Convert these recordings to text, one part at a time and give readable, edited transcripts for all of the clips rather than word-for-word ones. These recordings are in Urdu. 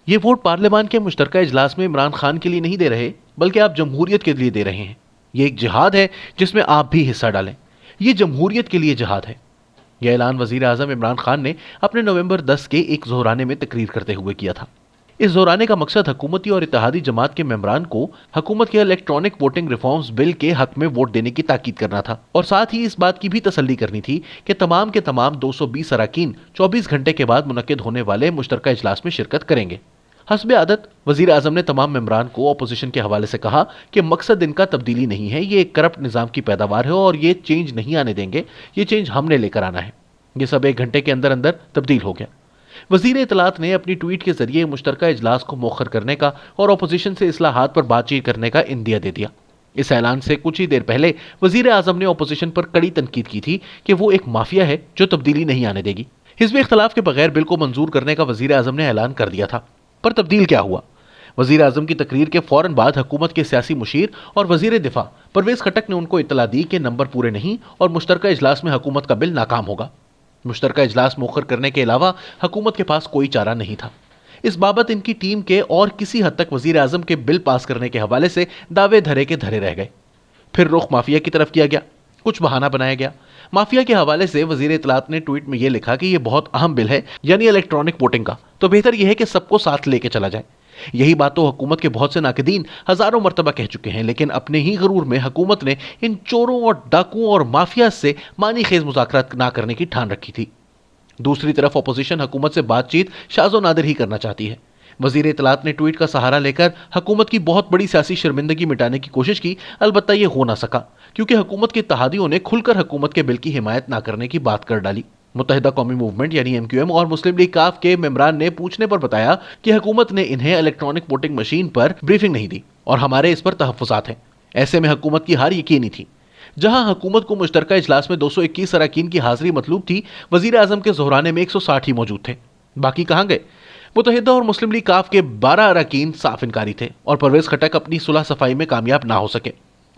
یہ ووٹ پارلیمان کے مشترکہ اجلاس میں عمران خان کے لیے نہیں دے رہے بلکہ آپ جمہوریت کے لیے دے رہے ہیں۔ یہ ایک جہاد ہے جس میں آپ بھی حصہ ڈالیں۔ یہ جمہوریت کے لیے جہاد ہے۔ یہ اعلان وزیر اعظم عمران خان نے اپنے نومبر 10 کے ایک ظہرانے میں تقریر کرتے ہوئے کیا تھا۔ اس ظہرانے کا مقصد حکومتی اور اتحادی جماعت کے ممبران کو حکومت کے الیکٹرانک ووٹنگ ریفارمز بل کے حق میں ووٹ دینے کی تاکید کرنا تھا، اور ساتھ ہی اس بات کی بھی تسلی کرنی تھی کہ تمام کے تمام 220 اراکین 24 گھنٹے کے بعد منعقد ہونے والے مشترکہ اجلاس میں شرکت کریں گے۔ حسب عادت وزیر اعظم نے تمام ممبران کو اپوزیشن کے حوالے سے کہا کہ مقصد ان کا تبدیلی نہیں ہے، یہ ایک کرپٹ نظام کی پیداوار ہے اور یہ چینج نہیں آنے دیں گے، یہ چینج ہم نے لے کر آنا ہے۔ یہ سب 1 گھنٹے کے اندر اندر تبدیل ہو گیا۔ وزیر اطلاعات نے اپنی ٹویٹ کے ذریعے مشترکہ اجلاس کو مؤخر کرنے کا اور اپوزیشن سے اصلاحات پر بات چیت کرنے کا عندیہ دے دیا۔ اس اعلان سے کچھ ہی دیر پہلے وزیر اعظم نے اپوزیشن پر کڑی تنقید کی تھی کہ وہ ایک مافیا ہے جو تبدیلی نہیں آنے دے گی۔ حزب اختلاف کے بغیر بل کو منظور کرنے کا وزیر اعظم نے اعلان کر دیا تھا، پر تبدیل کیا ہوا؟ وزیر اعظم کی تقریر کے فوراً بعد حکومت کے سیاسی مشیر اور وزیر دفاع پرویز خٹک نے ان کو اطلاع دی کہ نمبر پورے نہیں اور مشترکہ اجلاس میں حکومت کا بل ناکام ہوگا۔ مشترکہ اجلاس مؤخر کرنے کے علاوہ حکومت کے پاس کوئی چارہ نہیں تھا۔ اس بابت ان کی ٹیم کے اور کسی حد تک وزیر اعظم کے بل پاس کرنے کے حوالے سے دعوے دھرے کے دھرے رہ گئے۔ پھر رخ مافیا کی طرف کیا گیا، کچھ بہانہ بنایا گیا۔ مافیا کے حوالے سے وزیر اطلاعات نے ٹویٹ میں یہ لکھا کہ یہ بہت اہم بل ہے، یعنی الیکٹرانک ووٹنگ کا، تو بہتر یہ ہے کہ سب کو ساتھ لے کے چلا جائے۔ یہی بات تو حکومت کے بہت سے ناقدین ہزاروں مرتبہ کہہ چکے ہیں، لیکن اپنے ہی غرور میں حکومت نے ان چوروں اور ڈاکوؤں اور مافیا سے معنی خیز مذاکرات نہ کرنے کی ٹھان رکھی تھی۔ دوسری طرف اپوزیشن حکومت سے بات چیت شاذ و نادر ہی کرنا چاہتی ہے۔ وزیر اطلاعات نے ٹویٹ کا سہارا لے کر حکومت کی بہت بڑی سیاسی شرمندگی مٹانے کی کوشش کی، البتہ یہ ہو نہ سکا کیونکہ حکومت کے اتحادیوں نے کھل کر حکومت کے بل کی حمایت نہ کرنے کی بات کر ڈالی۔ متحدہ قومی موومنٹ یعنی MQM اور مسلم لیگ کاف کے ممبران نے پوچھنے پر بتایا کہ حکومت نے انہیں الیکٹرانک ووٹنگ مشین پر بریفنگ نہیں دی اور ہمارے اس پر تحفظات ہیں۔ ایسے میں حکومت کی ہار یقینی تھی۔ جہاں حکومت کو مشترکہ اجلاس میں 221 اراکین کی حاضری مطلوب تھی، وزیر اعظم کے ظہرانے میں 160 ہی موجود تھے۔ باقی کہاں گئے؟ متحدہ اور مسلم لیگ کاف کے 12 اراکین صاف انکاری تھے اور پرویز خٹک اپنی صلح صفائی میں کامیاب نہ ہو سکے۔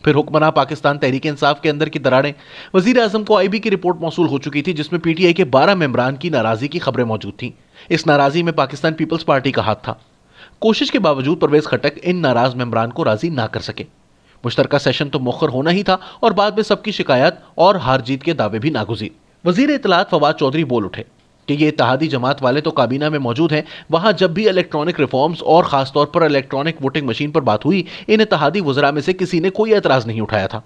پھر حکمراں پاکستان تحریک انصاف کے اندر کی دراڑیں۔ وزیر اعظم کو IB کی رپورٹ موصول ہو چکی تھی جس میں PTI کے 12 ممبران کی ناراضی کی خبریں موجود تھیں۔ اس ناراضی میں پاکستان پیپلز پارٹی کا ہاتھ تھا۔ کوشش کے باوجود پرویز خٹک ان ناراض ممبران کو راضی نہ کر سکے۔ مشترکہ سیشن تو مؤخر ہونا ہی تھا اور بعد میں سب کی شکایت اور ہار جیت کے دعوے بھی ناگزیر۔ وزیر اطلاعات فواد چودھری بول اٹھے کہ یہ اتحادی جماعت والے تو کابینہ میں موجود ہیں، وہاں جب بھی الیکٹرانک ریفارمز اور خاص طور پر الیکٹرانک ووٹنگ مشین پر بات ہوئی، ان اتحادی وزراء میں سے کسی نے کوئی اعتراض نہیں اٹھایا تھا۔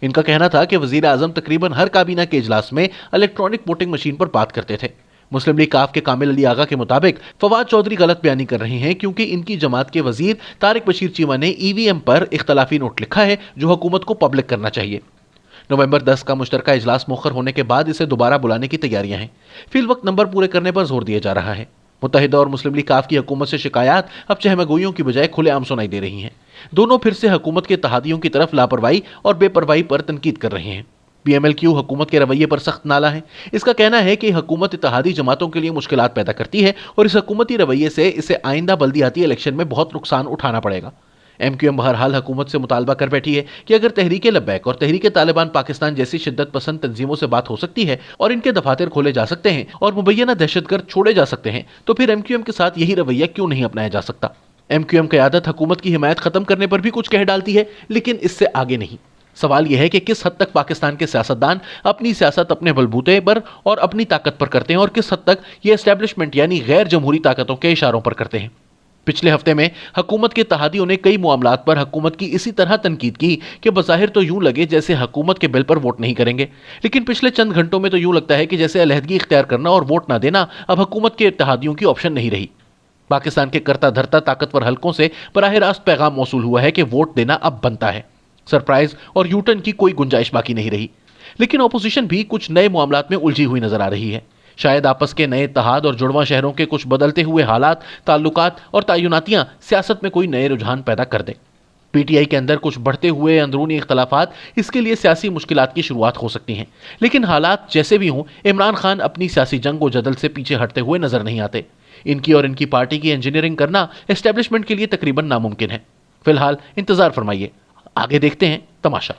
ان کا کہنا تھا کہ وزیر اعظم تقریباً ہر کابینہ کے اجلاس میں الیکٹرانک ووٹنگ مشین پر بات کرتے تھے۔ مسلم لیگ کاف کے کامل علی آغا کے مطابق فواد چودھری غلط بیانی کر رہے ہیں کیونکہ ان کی جماعت کے وزیر طارق بشیر چیمہ نے EVM پر اختلافی نوٹ لکھا ہے جو حکومت کو پبلک کرنا چاہیے۔ نومبر 10 کا مشترکہ اجلاس مؤخر ہونے کے بعد اسے دوبارہ بلانے کی تیاریاں ہیں۔ فی الوقت نمبر پورے کرنے پر زور دیا جا رہا ہے۔ متحدہ اور مسلم لیگ کاف کی حکومت سے شکایات اب چہمہ گوئیوں کی بجائے کھلے عام سنائی دے رہی ہیں۔ دونوں پھر سے حکومت کے اتحادیوں کی طرف لاپرواہی اور بے پرواہی پر تنقید کر رہے ہیں۔ PMLQ حکومت کے رویے پر سخت نالا ہے۔ اس کا کہنا ہے کہ حکومت اتحادی جماعتوں کے لیے مشکلات پیدا کرتی ہے اور اس حکومتی رویے سے اسے آئندہ بلدیاتی الیکشن میں بہت نقصان اٹھانا پڑے گا۔ MQM بہرحال حکومت سے مطالبہ کر بیٹھی ہے کہ اگر تحریک لبیک اور تحریک طالبان پاکستان جیسی شدت پسند تنظیموں سے بات ہو سکتی ہے اور ان کے دفاتر کھولے جا سکتے ہیں اور مبینہ دہشت گرد چھوڑے جا سکتے ہیں، تو پھر MQM کے ساتھ یہی رویہ کیوں نہیں اپنایا جا سکتا؟ MQM قیادت حکومت کی حمایت ختم کرنے پر بھی کچھ کہہ ڈالتی ہے لیکن اس سے آگے نہیں۔ سوال یہ ہے کہ کس حد تک پاکستان کے سیاستدان اپنی سیاست اپنے بلبوتے پر اور اپنی طاقت پر کرتے ہیں اور کس حد تک یہ اسٹیبلشمنٹ یعنی غیر جمہوری طاقتوں کے اشاروں پر کرتے ہیں۔ پچھلے ہفتے میں حکومت کے اتحادیوں نے کئی معاملات پر حکومت کی اسی طرح تنقید کی کہ بظاہر تو یوں لگے جیسے حکومت کے بل پر ووٹ نہیں کریں گے، لیکن پچھلے چند گھنٹوں میں تو یوں لگتا ہے کہ جیسے علیحدگی اختیار کرنا اور ووٹ نہ دینا اب حکومت کے اتحادیوں کی آپشن نہیں رہی۔ پاکستان کے کرتا دھرتا طاقتور حلقوں سے براہ راست پیغام موصول ہوا ہے کہ ووٹ دینا اب بنتا ہے۔ سرپرائز اور یو ٹرن کی کوئی گنجائش باقی نہیں رہی، لیکن اپوزیشن بھی کچھ نئے معاملات میں الجھی ہوئی نظر آ رہی ہے۔ شاید آپس کے نئے اتحاد اور جڑواں شہروں کے کچھ بدلتے ہوئے حالات، تعلقات اور تعیناتیاں سیاست میں کوئی نئے رجحان پیدا کر دیں۔ PTI کے اندر کچھ بڑھتے ہوئے اندرونی اختلافات اس کے لیے سیاسی مشکلات کی شروعات ہو سکتی ہیں، لیکن حالات جیسے بھی ہوں عمران خان اپنی سیاسی جنگ و جدل سے پیچھے ہٹتے ہوئے نظر نہیں آتے۔ ان کی اور ان کی پارٹی کی انجینئرنگ کرنا اسٹیبلشمنٹ کے لیے تقریباً ناممکن ہے۔ فی الحال انتظار فرمائیے، آگے دیکھتے ہیں تماشا۔